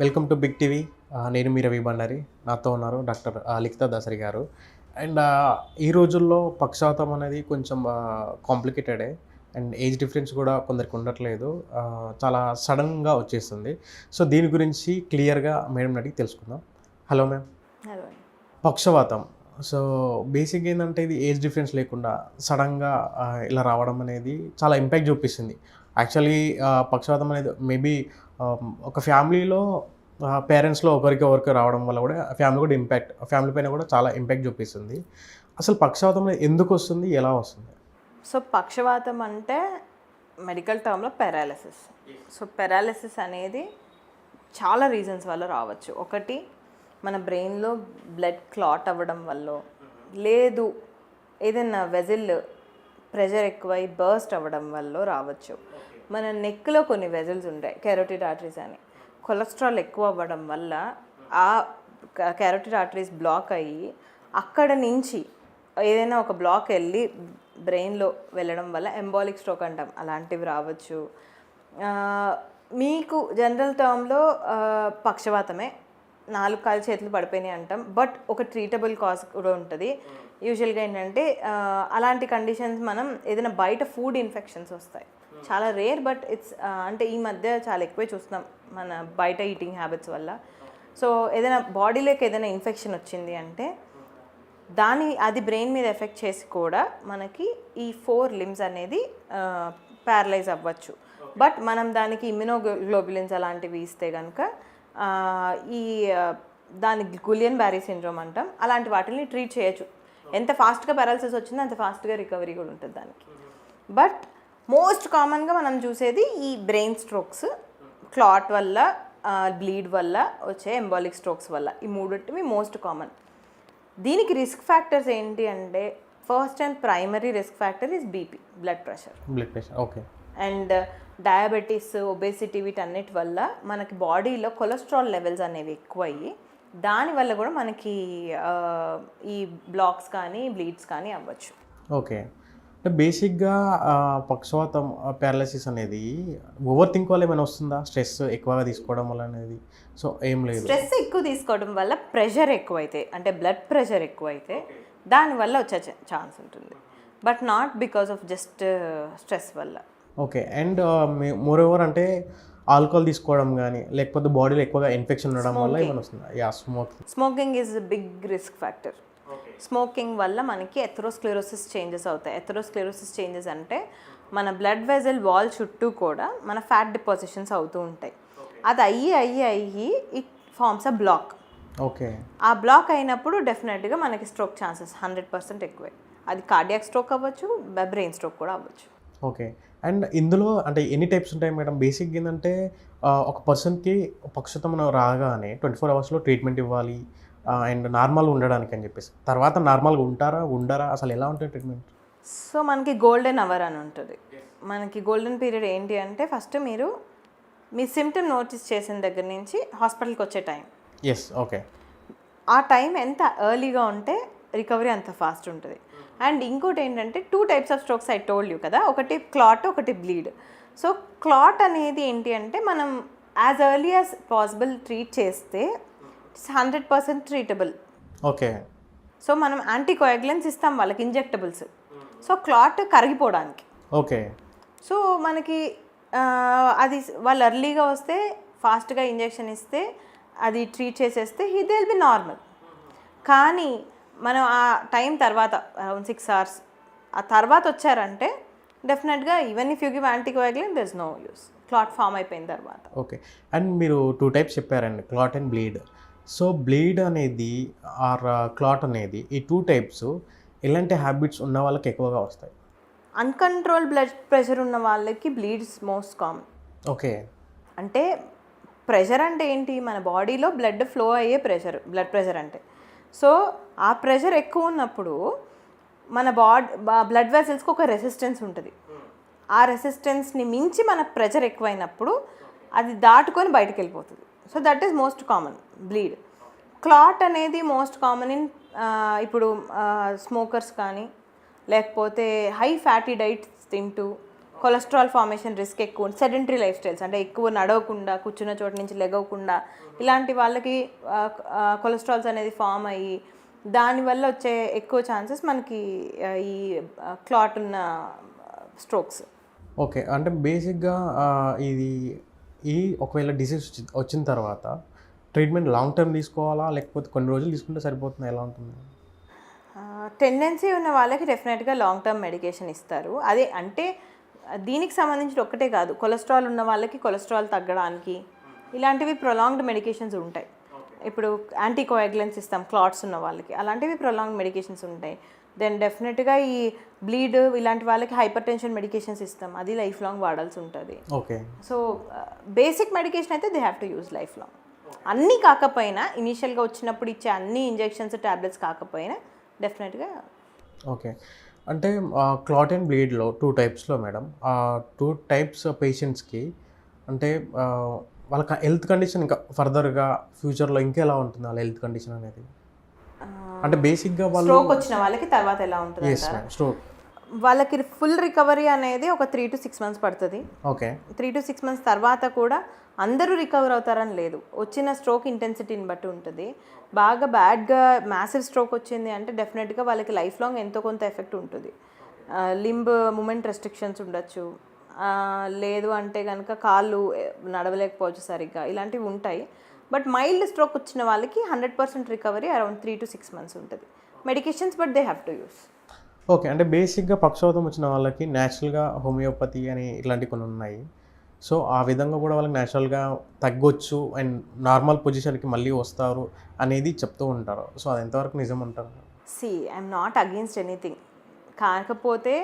Welcome to big TV. నేను మీ రవి బండారి. నాతో ఉన్నారు డాక్టర్ లిఖితా దాసరి గారు. అండ్ ఈ రోజుల్లో పక్షవాతం అనేది కొంచెం కాంప్లికేటెడే. అండ్ ఏజ్ డిఫరెన్స్ కూడా కొందరికి ఉండట్లేదు. చాలా సడన్గా వచ్చేస్తుంది. సో దీని గురించి క్లియర్గా మేడం అడిగి తెలుసుకుందాం. Hello ma'am. హలో. పక్షవాతం. సో బేసిక్గా ఏంటంటే ఇది ఏజ్ డిఫరెన్స్ లేకుండా సడన్గా ఇలా రావడం అనేది చాలా ఇంపాక్ట్ చూపిస్తుంది. యాక్చువల్లీ పక్షవాతం అనేది మేబీ ఒక ఫ్యామిలీలో పేరెంట్స్లో ఒకరికి రావడం వల్ల కూడా ఫ్యామిలీ పైన కూడా చాలా ఇంపాక్ట్ చూపిస్తుంది. అసలు పక్షవాతం అనేది ఎందుకు వస్తుంది, ఎలా వస్తుంది? సో పక్షవాతం అంటే మెడికల్ టర్మ్లో పెరాలిసిస్. సో పెరాలిసిస్ అనేది చాలా రీజన్స్ వల్ల రావచ్చు. ఒకటి, మన బ్రెయిన్లో బ్లడ్ క్లాట్ అవ్వడం వల్ల, లేదు ఏదైనా వెజిల్ ప్రెషర్ ఎక్కువై బర్స్ట్ అవ్వడం వల్ల రావచ్చు. మన నెక్లో కొన్ని వెజిల్స్ ఉంటాయి, కెరోటిడ్ ఆర్టరీస్ అని. కొలెస్ట్రాల్ ఎక్కువ అవ్వడం వల్ల ఆ కెరోటిడ్ ఆర్టరీస్ బ్లాక్ అయ్యి అక్కడ నుంచి ఏదైనా ఒక బ్లాక్ వెళ్ళి బ్రెయిన్లో వెళ్ళడం వల్ల ఎంబాలిక్ స్ట్రోక్ అంటాం, అలాంటివి రావచ్చు. మీకు జనరల్ టర్మ్లో పక్షవాతమే, 4 కాళ్ళు చేతులు పడిపోయినాయి అంటాం. బట్ ఒక ట్రీటబుల్ కాజ్ కూడా ఉంటుంది. యూజువల్గా ఏంటంటే అలాంటి కండిషన్స్ మనం ఏదైనా బయట ఫుడ్ ఇన్ఫెక్షన్స్ వస్తాయి, చాలా రేర్. బట్ ఇట్స్ అంటే ఈ మధ్య చాలా ఎక్కువే చూస్తున్నాం మన బయట ఈటింగ్ హ్యాబిట్స్ వల్ల. సో ఏదైనా బాడీలోకి ఏదైనా ఇన్ఫెక్షన్ వచ్చింది అంటే అది బ్రెయిన్ మీద ఎఫెక్ట్ చేసి కూడా మనకి ఈ 4 limbs అనేది ప్యారలైజ్ అవ్వచ్చు. బట్ మనం దానికి ఇమ్యునోగ్లోబులిన్స్ అలాంటివి ఇస్తే కనుక దాని గులియన్ బ్యారీ సిండ్రోమ్ అంటాం, అలాంటి వాటిని ట్రీట్ చేయొచ్చు. ఎంత ఫాస్ట్గా పారాలిసిస్ వచ్చిందో అంత ఫాస్ట్గా రికవరీ కూడా ఉంటుంది దానికి. బట్ మోస్ట్ కామన్గా మనం చూసేది ఈ బ్రెయిన్ స్ట్రోక్స్, క్లాట్ వల్ల, బ్లీడ్ వల్ల వచ్చే ఎంబాలిక్ స్ట్రోక్స్ వల్ల. ఈ మూడింటివి మోస్ట్ కామన్. దీనికి రిస్క్ ఫ్యాక్టర్స్ ఏంటి అంటే, first and primary risk factor is BP, blood pressure. Okay. And diabetes, obesity, వీటన్నిటి వల్ల మనకి బాడీలో కొలెస్ట్రాల్ లెవెల్స్ అనేవి ఎక్కువయ్యి దానివల్ల కూడా మనకి ఈ బ్లాక్స్ కానీ బ్లీడ్స్ కానీ అవ్వచ్చు. ఓకే. అంటే బేసిక్గా పక్షవాతం పారాలిసిస్ అనేది ఓవర్ థింక్ వల్ల ఏమైనా వస్తుందా? స్ట్రెస్ ఎక్కువగా తీసుకోవడం వల్ల అనేది? సో ఏం లేదు, స్ట్రెస్ ఎక్కువ తీసుకోవడం వల్ల ప్రెషర్ ఎక్కువైతే, అంటే బ్లడ్ ప్రెషర్ ఎక్కువైతే దానివల్ల వచ్చే ఛాన్స్ ఉంటుంది. But not because of just stress వల్ల. ఓకే. అండ్ మోర్ ఓవర్ అంటే ఆల్కహాల్ తీసుకోవడం కానీ లేకపోతే బాడీలో ఎక్కువగా ఇన్ఫెక్షన్ ఉండడం వల్ల ఏమైనా వస్తుందా? Smoking is big risk factor. Smoking వల్ల మనకి ఎథెరోస్క్లెరోసిస్ చేంజెస్ అవుతాయి. ఎథెరోస్క్లెరోసిస్ చేంజెస్ అంటే మన బ్లడ్ వెజల్ వాల్ చుట్టూ కూడా మన ఫ్యాట్ డిపాజిషన్స్ అవుతూ ఉంటాయి. అది అయ్యి it forms a block. Okay. ఆ బ్లాక్ అయినప్పుడు డెఫినెట్గా మనకి స్ట్రోక్ ఛాన్సెస్ 100% ఎక్కువే. అది కార్డియాక్ స్ట్రోక్ అవ్వచ్చు, బ్రెయిన్ స్ట్రోక్ కూడా అవ్వచ్చు. ఓకే. అండ్ ఇందులో అంటే ఎన్ని టైప్స్ ఉంటాయి మేడం? బేసిక్ ఏంటంటే ఒక పర్సన్కి పక్షవాతం రాగానే 24 అవర్స్లో ట్రీట్మెంట్ ఇవ్వాలి అండ్ నార్మల్ ఉండడానికి అని చెప్పేసి, తర్వాత నార్మల్గా ఉండరా అసలు ఎలా ఉంటుంది ట్రీట్మెంట్? సో మనకి గోల్డెన్ అవర్ అని ఉంటుంది. మనకి గోల్డెన్ పీరియడ్ ఏంటి అంటే, ఫస్ట్ మీరు మీ సిమ్టమ్ నోటీస్ చేసిన దగ్గర నుంచి హాస్పిటల్కి వచ్చే టైం. ఎస్. ఓకే. ఆ టైం ఎంత ఎర్లీగా ఉంటే రికవరీ అంత ఫాస్ట్ ఉంటుంది. అండ్ ఇంకోటి ఏంటంటే 2 types of strokes I told you కదా, ఒకటి క్లాట్, ఒకటి బ్లీడ్. సో క్లాట్ అనేది ఏంటి అంటే, మనం as early as possible treat చేస్తే 100% ట్రీటబుల్. ఓకే. సో మనం యాంటీకోయాగులెంట్స్ ఇస్తాం వాళ్ళకి, ఇంజెక్టబుల్స్. సో క్లాట్ కరిగిపోవడానికి. ఓకే. సో మనకి అది వాళ్ళు ఎర్లీగా వస్తే ఫాస్ట్గా ఇంజెక్షన్ ఇస్తే అది ట్రీట్ చేసేస్తే దే విల్ బి నార్మల్. కానీ మనం ఆ టైం తర్వాత అరౌండ్ 6 hours ఆ తర్వాత వచ్చారంటే డెఫినెట్గా even if you give anticoagulant there is no use, clot form అయిపోయిన తర్వాత. ఓకే. అండ్ మీరు 2 types చెప్పారండి, clot and bleed. So bleed అనేది ఆర్ క్లాట్ అనేది, ఈ 2 types ఎలాంటి హ్యాబిట్స్ ఉన్న వాళ్ళకి ఎక్కువగా వస్తాయి? అన్కంట్రోల్ బ్లడ్ ప్రెషర్ ఉన్న వాళ్ళకి బ్లీడ్స్ మోస్ట్ కామన్. ఓకే. అంటే ప్రెషర్ అంటే ఏంటి, మన బాడీలో బ్లడ్ ఫ్లో అయ్యే ప్రెషర్, బ్లడ్ ప్రెషర్ అంటే. సో ఆ ప్రెషర్ ఎక్కువ ఉన్నప్పుడు మన బ్లడ్ వెసల్స్కి ఒక రెసిస్టెన్స్ ఉంటుంది. ఆ రెసిస్టెన్స్ని మించి మన ప్రెషర్ ఎక్కువైనప్పుడు అది దాటుకొని బయటకు వెళ్ళిపోతుంది. So that is most common bleed. Clot అనేది మోస్ట్ కామన్ ఇన్ ఇప్పుడు స్మోకర్స్ కానీ, లేకపోతే హై ఫ్యాటీ డైట్స్ తింటూ కొలెస్ట్రాల్ ఫార్మేషన్ రిస్క్ ఎక్కువ, సెడెంటరీ లైఫ్ స్టైల్స్ అంటే ఎక్కువ నడవకుండా కూర్చున్న చోట నుంచి లెగవకుండా ఇలాంటి వాళ్ళకి కొలెస్ట్రాల్స్ అనేది ఫామ్ అయ్యి దానివల్ల వచ్చే ఎక్కువ ఛాన్సెస్ మనకి ఈ క్లాట్ ఉన్న స్ట్రోక్స్. ఓకే, అంటే బేసిక్గా ఇది ఒకవేళ డిసీజ్ వచ్చిన తర్వాత ట్రీట్మెంట్ లాంగ్ టర్మ్ తీసుకోవాలా లేకపోతే కొన్ని రోజులు తీసుకుంటే సరిపోతుందా, ఎలా ఉంటుంది? టెండెన్సీ ఉన్న వాళ్ళకి డెఫినెట్గా లాంగ్ టర్మ్ మెడికేషన్ ఇస్తారు. అదే అంటే దీనికి సంబంధించిన ఒక్కటే కాదు, కొలెస్ట్రాల్ ఉన్న వాళ్ళకి కొలెస్ట్రాల్ తగ్గడానికి ఇలాంటివి ప్రొలాంగ్డ్ మెడికేషన్స్ ఉంటాయి. ఇప్పుడు యాంటీకోయాగులెంట్స్ ఇస్తాం క్లాట్స్ ఉన్న వాళ్ళకి, అలాంటివి ప్రొలాంగ్డ్ మెడికేషన్స్ ఉంటాయి. దెన్ డెఫినెట్గా ఈ బ్లీడ్ ఇలాంటి వాళ్ళకి హైపర్ టెన్షన్ మెడికేషన్స్ ఇస్తాం, అది లైఫ్ లాంగ్ వాడాల్సి ఉంటుంది. ఓకే, సో బేసిక్ మెడికేషన్ అయితే they have to use life long. అన్నీ కాకపోయినా ఇనీషియల్గా వచ్చినప్పుడు ఇచ్చే అన్ని ఇంజెక్షన్స్ ట్యాబ్లెట్స్ కాకపోయినా డెఫినెట్గా. ఓకే, అంటే క్లాట్ అండ్ బ్లీడ్లో 2 టైప్స్లో మేడం, 2 టైప్స్ పేషెంట్స్కి అంటే వాళ్ళకి హెల్త్ కండిషన్ ఇంకా ఫర్దర్గా ఫ్యూచర్లో ఇంకా ఎలా ఉంటుంది వాళ్ళ హెల్త్ కండిషన్ అనేది? అంటే బేసిక్గా వాళ్ళు స్ట్రోక్ వచ్చిన వాళ్ళకి తర్వాత ఎలా ఉంటుంది స్ట్రోక్ వాళ్ళకి ఫుల్ రికవరీ అనేది ఒక 3 to 6 months పడుతుంది. ఓకే, 3 to 6 months తర్వాత కూడా అందరూ రికవర్ అవుతారని లేదు, వచ్చిన స్ట్రోక్ ఇంటెన్సిటీని బట్టి ఉంటుంది. బాగా బ్యాడ్గా మ్యాసివ్ స్ట్రోక్ వచ్చింది అంటే డెఫినెట్గా వాళ్ళకి లైఫ్ లాంగ్ ఎంతో కొంత ఎఫెక్ట్ ఉంటుంది. లింబ్ మూమెంట్ రెస్ట్రిక్షన్స్ ఉండొచ్చు, లేదు అంటే కనుక కాళ్ళు నడవలేకపోవచ్చు సరిగ్గా, ఇలాంటివి ఉంటాయి. బట్ మైల్డ్ స్ట్రోక్ వచ్చిన వాళ్ళకి 100% రికవరీ అరౌండ్ 3 to 6 months ఉంటుంది. Medications but they have to use. Okay, అంటే బేసిక్గా పక్షవాతం వచ్చిన వాళ్ళకి న్యాచురల్గా హోమియోపతి అని ఇట్లాంటివి కొన్ని ఉన్నాయి. సో ఆ విధంగా కూడా వాళ్ళకి న్యాచురల్గా తగ్గొచ్చు అండ్ నార్మల్ పొజిషన్కి మళ్ళీ వస్తారు అనేది చెప్తూ ఉంటారు. సో అది ఎంతవరకు నిజం అంటారు? ఐఎమ్ నాట్ అగెయిన్స్ట్ ఎనీథింగ్, కాకపోతే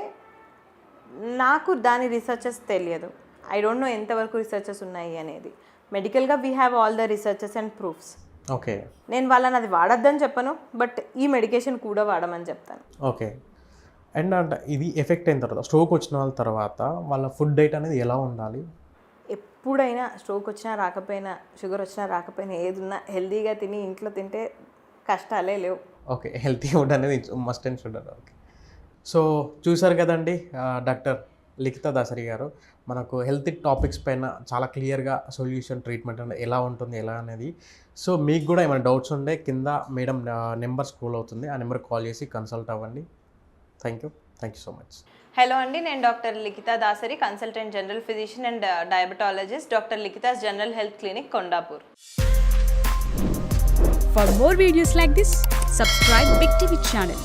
నాకు దాని రీసెర్చెస్ తెలియదు. ఐ డోంట్ నో ఎంతవరకు రీసెర్చెస్ ఉన్నాయి అనేది. మెడికల్గా we have all the researches and proofs. Okay, నేను వాళ్ళని అది వాడొద్దని చెప్పను, బట్ ఈ మెడికేషన్ కూడా వాడమని చెప్తాను. ఓకే, అండ్ అంటే ఇది ఎఫెక్ట్ అయిన తర్వాత స్ట్రోక్ వచ్చిన వాళ్ళ తర్వాత వాళ్ళ ఫుడ్ డైట్ అనేది ఎలా ఉండాలి? ఎప్పుడైనా స్ట్రోక్ వచ్చినా రాకపోయినా, షుగర్ వచ్చినా రాకపోయినా, ఏదున్నా హెల్తీగా తిని ఇంట్లో తింటే కష్టాలే లేవు. ఓకే, హెల్తీ ఫుడ్ అనేది must and should. Okay, so చూసారు కదండి, డాక్టర్ లిఖితా దాసరి గారు మనకు హెల్త్ టాపిక్స్ పైన చాలా క్లియర్గా సొల్యూషన్ ట్రీట్మెంట్ అనేది ఎలా ఉంటుంది ఎలా అనేది. సో మీకు కూడా ఏమైనా డౌట్స్ ఉంటే కింద మేడం నెంబర్ స్క్రోల్ అవుతుంది, ఆ నెంబర్కి కాల్ చేసి కన్సల్ట్ అవ్వండి. Thank you so much. Hello అండి, నేను doctor Likhita Dasari, consultant general physician and diabetologist, doctor Likhita's general health clinic, Kondapur. For more videos like this, subscribe Big TV channel.